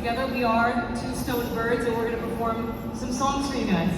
together. We are two stoned birds, and we're going to perform some songs for you guys.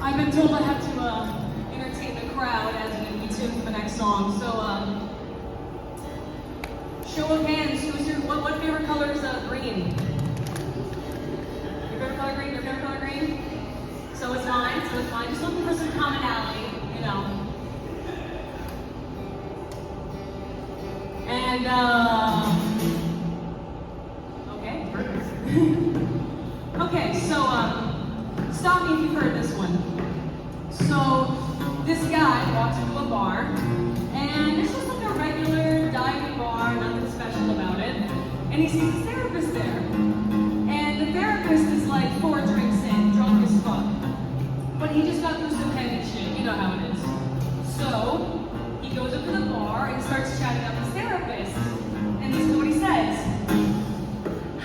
I've been told I have to entertain the crowd as we tune for the next song. So, show of hands. What favorite color is green? Your favorite color green? Your favorite color green? So it's mine. So it's mine. Just looking for some commonality, you know. And okay. Okay. So stop me if you've heard this one. So, this guy walks into a bar, and it's just like a regular diving bar, nothing special about it. And he sees a therapist there. And the therapist is like 4 drinks in, drunk as fuck. But he just got through some heavy shit, you know how it is. So, he goes up to the bar and starts chatting up his therapist. And this is what he says.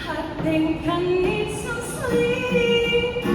I think I need some sleep.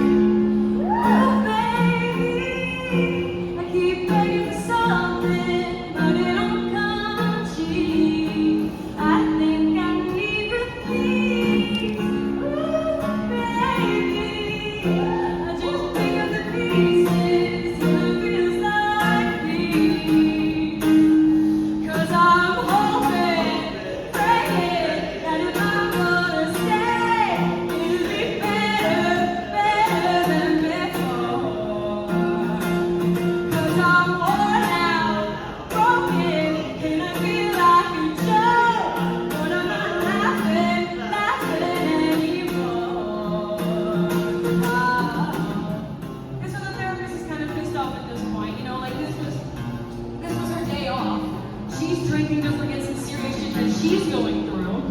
She's going through.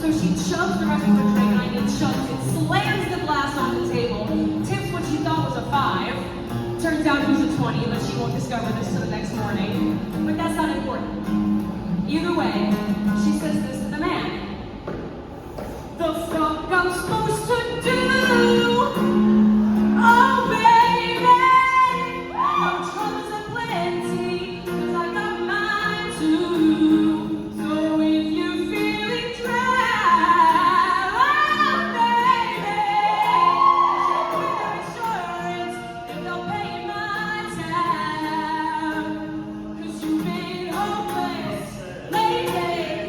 So she shoves the rest of her drink and shoves it, slams the glass on the table, tips what she thought was a 5. Turns out it was a 20, but she won't discover this till the next morning. But that's not important. Either way, she says this to the man. The fuck I'm supposed to do? Oh baby, no troubles aplenty, 'cause I got mine too. Lady,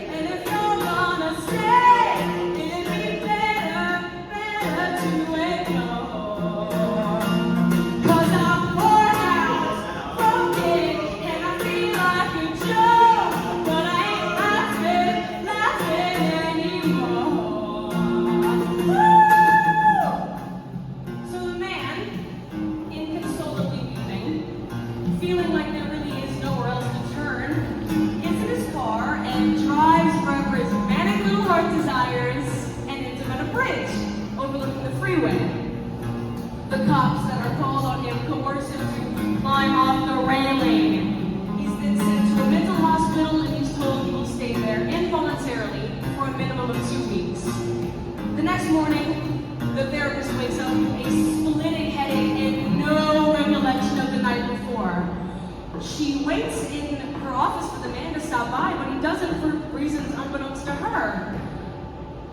she waits in her office for the man to stop by, but he doesn't for reasons unbeknownst to her.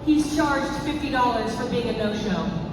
He's charged $50 for being a no-show.